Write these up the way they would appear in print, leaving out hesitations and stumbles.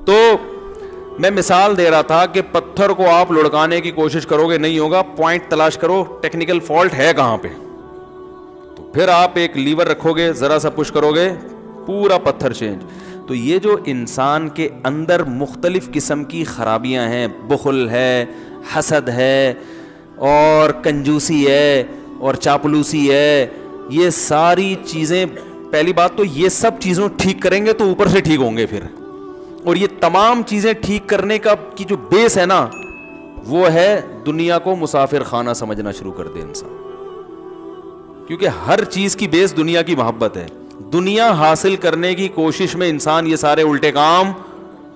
تو میں مثال دے رہا تھا کہ پتھر کو آپ لڑکانے کی کوشش کرو گے نہیں ہوگا, پوائنٹ تلاش کرو ٹیکنیکل فالٹ ہے کہاں پہ, تو پھر آپ ایک لیور رکھو گے, ذرا سا پش کرو گے, پورا پتھر چینج. تو یہ جو انسان کے اندر مختلف قسم کی خرابیاں ہیں, بخل ہے, حسد ہے, اور کنجوسی ہے, اور چاپلوسی ہے, یہ ساری چیزیں, پہلی بات تو یہ سب چیزوں ٹھیک کریں گے تو اوپر سے ٹھیک ہوں گے پھر. اور یہ تمام چیزیں ٹھیک کرنے کا کی جو بیس ہے نا, وہ ہے دنیا کو مسافر خانہ سمجھنا شروع کر دے انسان. کیونکہ ہر چیز کی بیس دنیا کی محبت ہے. دنیا حاصل کرنے کی کوشش میں انسان یہ سارے الٹے کام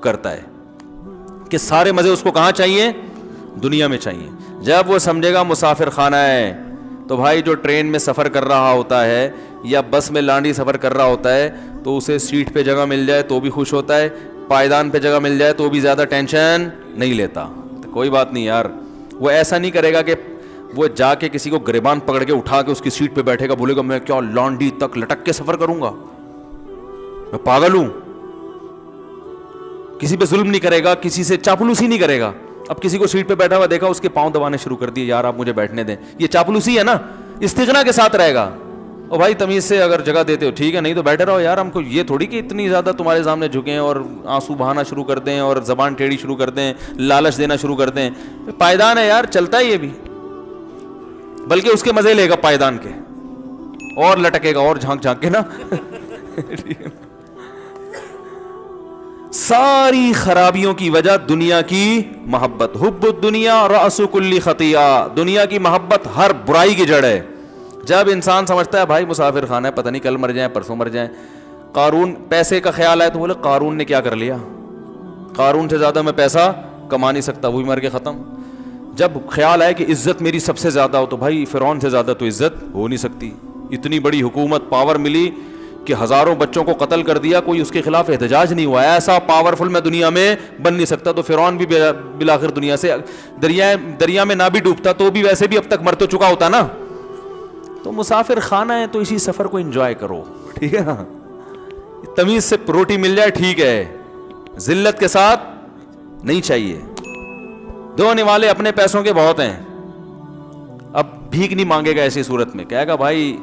کرتا ہے کہ سارے مزے اس کو کہاں چاہیے, دنیا میں چاہیے. جب وہ سمجھے گا مسافر خانہ ہے, تو بھائی جو ٹرین میں سفر کر رہا ہوتا ہے یا بس میں لانڈی سفر کر رہا ہوتا ہے, تو اسے سیٹ پہ جگہ مل جائے تو بھی خوش ہوتا ہے, پائیدان پہ جگہ مل جائے تو بھی زیادہ ٹینشن نہیں لیتا. تو کوئی بات نہیں یار, وہ ایسا نہیں کرے گا کہ وہ جا کے کسی کو گریبان پکڑ کے اٹھا کے اس کی سیٹ پہ بیٹھے گا, بولے گا میں کیا لانڈی تک لٹک کے سفر کروں گا, میں پاگل ہوں. کسی پہ ظلم نہیں کرے گا, کسی سے چاپلوسی نہیں کرے گا. اب کسی کو سیٹ پہ بیٹھا ہوا دیکھا, اس کے پاؤں دبانے شروع کر دیے, یار آپ مجھے بیٹھنے دیں, یہ چاپلوسی ہے نا. استغنا کے ساتھ رہے گا, او بھائی تمیز سے اگر جگہ دیتے ہو ٹھیک ہے, نہیں تو بیٹھے رہو یار. ہم کو یہ تھوڑی کہ اتنی زیادہ تمہارے سامنے جھکیں اور آنسو بہانا شروع کر دیں اور زبان ٹیڑھی شروع کر دیں, لالچ دینا شروع کر دیں. پائیدان ہے یار, چلتا ہے یہ بھی, بلکہ اس کے مزے لے گا پائیدان کے, اور لٹکے گا اور جھانک جھانک کے نا. ساری خرابیوں کی وجہ دنیا کی محبت. حب الدنیا رأس کل خطیئہ, دنیا کی محبت ہر برائی کی جڑ ہے. جب انسان سمجھتا ہے بھائی مسافر خانہ ہے, پتہ نہیں کل مر جائیں پرسوں مر جائیں. قارون پیسے کا خیال آئے تو بولے قارون نے کیا کر لیا, قارون سے زیادہ میں پیسہ کما نہیں سکتا, وہ بھی مر کے ختم. جب خیال آئے کہ عزت میری سب سے زیادہ ہو, تو بھائی فرعون سے زیادہ تو عزت ہو نہیں سکتی. اتنی بڑی حکومت, پاور ملی کہ ہزاروں بچوں کو قتل کر دیا, کوئی اس کے خلاف احتجاج نہیں ہوا, ایسا پاورفل میں دنیا میں بن نہیں سکتا. تو فرعون بھی بالآخر دنیا سے دریا میں نہ بھی ڈوبتا تو بھی ویسے بھی اب تک مر تو چکا ہوتا نا. تو مسافر خانہ ہے تو اسی سفر کو انجوائے کرو, ٹھیک ہے نا. تمیز سے روٹی مل جائے ٹھیک ہے, ذلت کے ساتھ نہیں چاہیے. دینے والے اپنے پیسوں کے بہت ہیں, اب بھیک نہیں مانگے گا ایسی صورت میں, کہے گا بھائی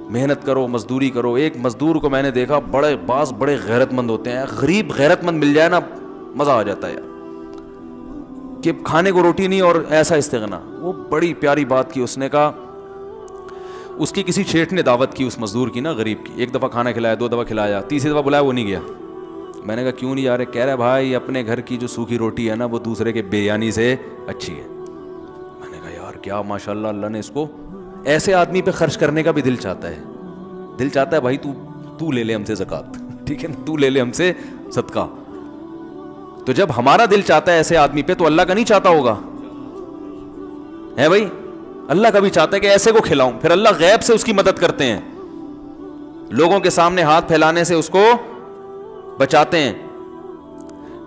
محنت کرو, مزدوری کرو. ایک مزدور کو میں نے دیکھا, بڑے غیرت مند ہوتے ہیں, غریب غیرت مند مل جائے نا مزہ آ جاتا ہے یار, کہ کھانے کو روٹی نہیں اور ایسا استغنا. وہ بڑی پیاری بات کی اس نے, کہا اس کی کسی شیٹھ نے دعوت کی اس مزدور کی نا, غریب کی, ایک دفعہ کھانا کھلایا, 2 دفعہ کھلایا, تیسری دفعہ بلایا وہ نہیں گیا. میں نے کہا کیوں نہیں جا رہے؟ کہہ رہا ہے بھائی اپنے گھر کی جو سوکھی روٹی ہے نا وہ دوسرے کے بریانی سے اچھی ہے. میں نے کہا یار کیا ماشاءاللہ, اللہ نے اس کو ایسے آدمی پہ خرچ کرنے کا بھی دل چاہتا ہے. دل چاہتا ہے بھائی تو لے لے ہم سے زکات, ٹھیک ہے نا, تو لے لے ہم سے صدقہ. تو جب ہمارا دل چاہتا ہے ایسے آدمی پہ, تو اللہ کا نہیں چاہتا ہوگا ہے بھائی؟ اللہ کا بھی چاہتا ہے کہ ایسے کو کھلاؤں. پھر اللہ غیب سے اس کی مدد کرتے ہیں, لوگوں کے سامنے ہاتھ پھیلانے سے اس کو بچاتے ہیں.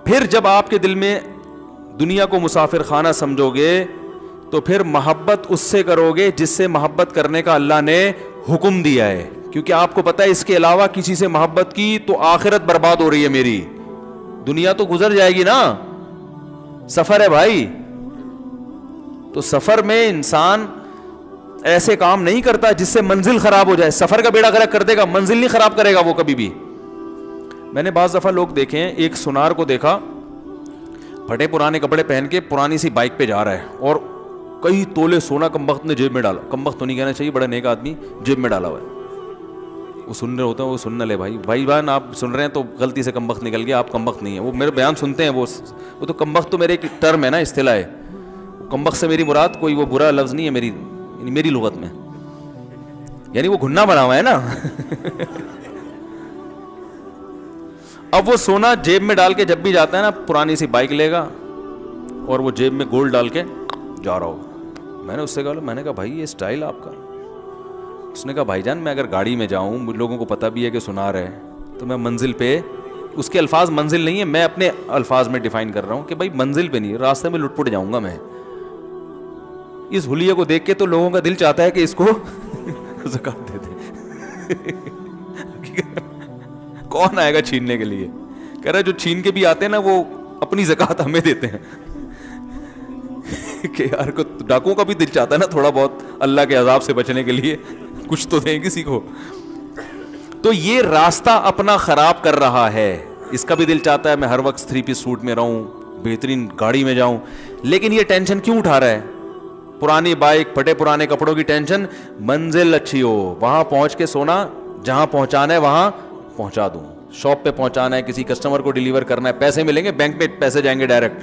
پھر جب آپ کے دل میں دنیا کو مسافر خانہ سمجھو گے, تو پھر محبت اس سے کرو گے جس سے محبت کرنے کا اللہ نے حکم دیا ہے. کیونکہ آپ کو پتہ ہے اس کے علاوہ کسی سے محبت کی تو آخرت برباد ہو رہی ہے میری. دنیا تو گزر جائے گی نا, سفر ہے بھائی. تو سفر میں انسان ایسے کام نہیں کرتا جس سے منزل خراب ہو جائے. سفر کا بیڑا غرق کر دے گا, منزل نہیں خراب کرے گا وہ کبھی بھی. میں نے بعض دفعہ لوگ دیکھے ہیں, ایک سنار کو دیکھا پھٹے پرانے کپڑے پہن کے پرانی سی بائک پہ جا رہا ہے, اور کئی تولے سونا کمبخت نے جیب میں ڈالا. کمبخت تو نہیں کہنا چاہیے, بڑا نیک آدمی, جیب میں ڈالا ہوا ہے. وہ سن رہے ہوتے ہیں, وہ سن نہ لے بھائی بہن آپ سن رہے ہیں تو غلطی سے کمبخت نکل گیا, آپ کمبخت نہیں ہے. وہ میرے بیان سنتے ہیں, وہ تو کمبخت تو میرے ایک ٹرم ہے نا, اصطلاح ہے. کمبخت سے میری مراد کوئی وہ برا لفظ نہیں ہے میری لغت میں, یعنی وہ گھننا بنا ہوا ہے نا. اب وہ سونا جیب میں ڈال کے جب بھی جاتا ہے نا, پرانی سی بائک لے گا اور وہ جیب میں گولڈ ڈال کے جا رہا ہوگا. میں نے اس سے کہا, میں نے کہا بھائی یہ اسٹائل آپ کا؟ اس نے کہا بھائی جان میں اگر گاڑی میں جاؤں, لوگوں کو پتہ بھی ہے کہ سنا رہے ہیں, تو میں منزل پہ, اس کے الفاظ منزل نہیں ہے, میں اپنے الفاظ میں ڈیفائن کر رہا ہوں کہ بھائی منزل پہ نہیں, راستے میں لٹ پٹ جاؤں گا میں. اس حلیے کو دیکھ کے تو لوگوں کا دل چاہتا ہے کہ اس کو زکات دے دے. کون آئے گا چھیننے کے لیے؟ کہہ رہا جو چھین کے بھی آتے ہیں نا وہ اپنی زکوٰۃ ہمیں دیتے ہیں کہ یار کو ڈاکوؤں کا بھی دل چاہتا ہے نا تھوڑا بہت اللہ کے عذاب سے بچنے کے لیے کچھ تو دیں کسی کو. تو یہ راستہ اپنا خراب کر رہا ہے. اس کا بھی دل چاہتا ہے میں ہر وقت 3 پیس سوٹ میں رہوں, بہترین گاڑی میں جاؤں, لیکن یہ ٹینشن کیوں اٹھا رہا ہے؟ پرانی بائک, پھٹے پرانے کپڑوں کی ٹینشن. منزل اچھی ہو, وہاں پہنچ کے سونا, جہاں پہنچانا ہے وہاں پہنچا دوں, شاپ پہ پہنچانا ہے, کسی کسٹمر کو ڈیلیور کرنا ہے, پیسے ملیں گے, بینک میں پیسے جائیں گے ڈائریکٹ.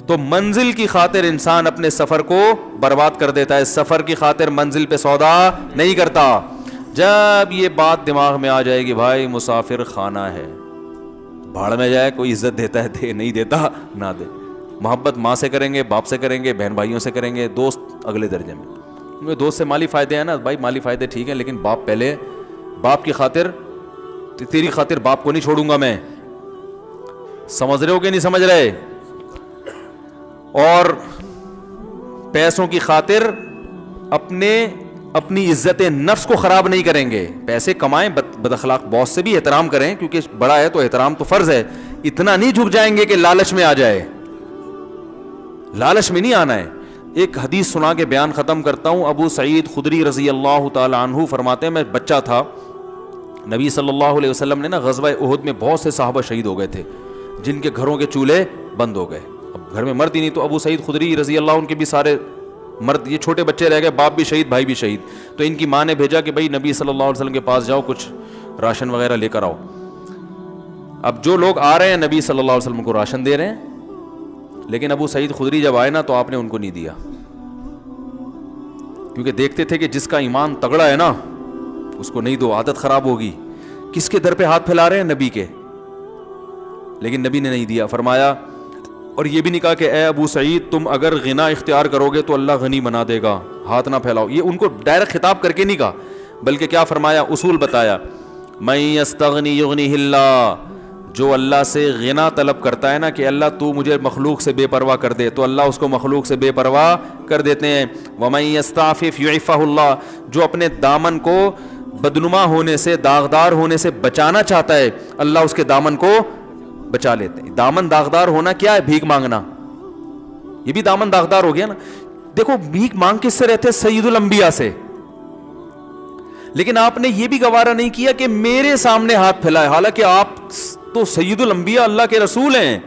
تو منزل کی خاطر انسان اپنے سفر کو برباد کر دیتا ہے, سفر کی خاطر منزل پہ سودا نہیں کرتا. جب یہ بات دماغ میں آ جائے گی بھائی مسافر خانہ ہے, بھاڑ میں جائے, کوئی عزت دیتا ہے دے, نہیں دیتا نہ دے. محبت ماں سے کریں گے, باپ سے کریں گے, بہن بھائیوں سے کریں گے, دوست اگلے درجے میں. کیونکہ دوست سے مالی فائدے ہیں نا بھائی, مالی فائدے ٹھیک ہیں, لیکن باپ پہلے. باپ کی خاطر, تیری خاطر باپ کو نہیں چھوڑوں گا میں. سمجھ رہے ہو کہ نہیں سمجھ رہے؟ اور پیسوں کی خاطر اپنی عزت نفس کو خراب نہیں کریں گے. پیسے کمائیں, بد اخلاق باس سے بھی احترام کریں کیونکہ بڑا ہے تو احترام تو فرض ہے. اتنا نہیں جھک جائیں گے کہ لالچ میں آ جائے, لالچ میں نہیں آنا ہے. ایک حدیث سنا کے بیان ختم کرتا ہوں. ابو سعید خدری رضی اللہ تعالی عنہ فرماتے ہیں میں بچہ تھا, نبی صلی اللہ علیہ وسلم نے نا غزوہ احد میں بہت سے صحابہ شہید ہو گئے تھے جن کے گھروں کے چولہے بند ہو گئے. اب گھر میں مرد ہی نہیں, تو ابو سعید خدری رضی اللہ, ان کے بھی سارے مرد, یہ چھوٹے بچے رہ گئے, باپ بھی شہید, بھائی بھی شہید. تو ان کی ماں نے بھیجا کہ بھائی نبی صلی اللہ علیہ وسلم کے پاس جاؤ, کچھ راشن وغیرہ لے کر آؤ. اب جو لوگ آ رہے ہیں نبی صلی اللہ علیہ وسلم کو راشن دے رہے ہیں, لیکن ابو سعید خدری جب آئے نا تو آپ نے ان کو نہیں دیا, کیونکہ دیکھتے تھے کہ جس کا ایمان تگڑا ہے نا اس کو نہیں دو, عادت خراب ہوگی. کس کے در پہ ہاتھ پھیلا رہے ہیں؟ نبی کے. لیکن نبی نے نہیں دیا. فرمایا, اور یہ بھی نہیں کہا کہ اے ابو سعید تم اگر غنا اختیار کرو گے تو اللہ غنی بنا دے گا, ہاتھ نہ پھیلاؤ. یہ ان کو ڈائریکٹ خطاب کر کے نہیں کہا, بلکہ کیا فرمایا, اصول بتایا. من یستغنی یغنیہ اللہ, جو اللہ سے غنا طلب کرتا ہے نا کہ اللہ تو مجھے مخلوق سے بے پرواہ کر دے, تو اللہ اس کو مخلوق سے بے پرواہ کر دیتے ہیں. ومن یستعفف یعفہ اللہ, جو اپنے دامن کو بدنما ہونے سے, داغدار ہونے سے بچانا چاہتا ہے, اللہ اس کے دامن کو بچا لیتے ہیں. دامن داغدار ہونا کیا ہے؟ بھیک مانگنا. یہ بھی دامن داغدار ہو گیا نا. دیکھو بھیک مانگ کس سے رہتے؟ سید الانبیاء سے. لیکن آپ نے یہ بھی گوارا نہیں کیا کہ میرے سامنے ہاتھ پھیلائے, حالانکہ آپ تو سید الانبیاء اللہ کے رسول ہیں.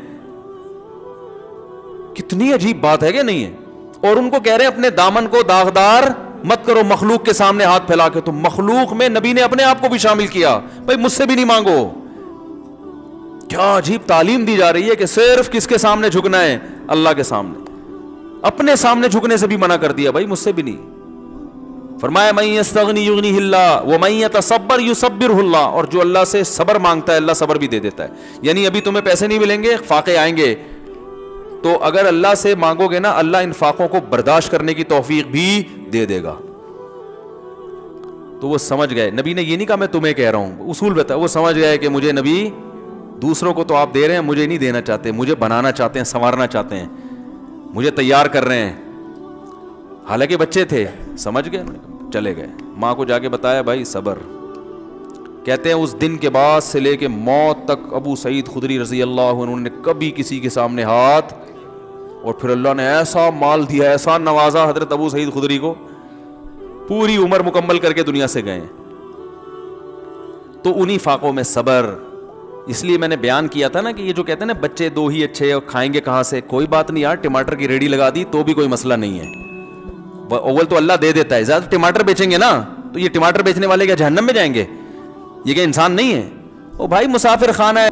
کتنی عجیب بات ہے کہ نہیں ہے؟ اور ان کو کہہ رہے ہیں اپنے دامن کو داغدار مت کرو مخلوق کے سامنے ہاتھ پھیلا کے. تو مخلوق میں نبی نے اپنے آپ کو بھی شامل کیا, بھائی مجھ سے بھی نہیں مانگو. کیا عجیب تعلیم دی جا رہی ہے کہ صرف کس کے سامنے جھکنا ہے؟ اللہ کے سامنے. اپنے سامنے جھکنے سے بھی منع کر دیا, بھائی مجھ سے بھی نہیں. فرمایا من یستغنی یغنیہ اللہ ومن یتصبر یصبرہ اللہ, اور جو اللہ سے صبر مانگتا ہے اللہ صبر بھی دے دیتا ہے. یعنی ابھی تمہیں پیسے نہیں ملیں گے, فاقے آئیں گے, تو اگر اللہ سے مانگو گے نا اللہ ان فاقوں کو برداشت کرنے کی توفیق بھی دے دے گا. تو وہ سمجھ گئے. نبی نے یہ نہیں کہا میں تمہیں کہہ رہا ہوں, اصول بتا. وہ سمجھ گئے کہ مجھے نبی, دوسروں کو تو آپ دے رہے ہیں, مجھے نہیں دینا چاہتے, مجھے بنانا چاہتے ہیں, سنوارنا چاہتے ہیں, مجھے تیار کر رہے ہیں. حالانکہ بچے تھے, سمجھ گئے, چلے گئے. ماں کو جا کے بتایا, بھائی صبر. کہتے ہیں اس دن کے بعد سے لے کے موت تک ابو سعید خدری رضی اللہ عنہ نے کبھی کسی کے سامنے ہاتھ, اور پھر اللہ نے ایسا مال دیا, ایسا نوازا حضرت ابو سعید خدری کو, پوری عمر مکمل کر کے دنیا سے گئے. تو انہی فاقوں میں صبر. اس لیے میں نے بیان کیا تھا نا کہ یہ جو کہتے ہیں نا بچے دو ہی اچھے اور کھائیں گے کہاں سے, کوئی بات نہیں یار, ٹماٹر کی ریڑھی لگا دی تو بھی کوئی مسئلہ نہیں ہے. اول تو اللہ دے دیتا ہے, زیادہ ٹماٹر بیچیں گے نا تو یہ ٹماٹر بیچنے والے کیا جہنم میں جائیں گے؟ یہ کہ انسان نہیں ہے؟ او بھائی مسافر خانہ ہے,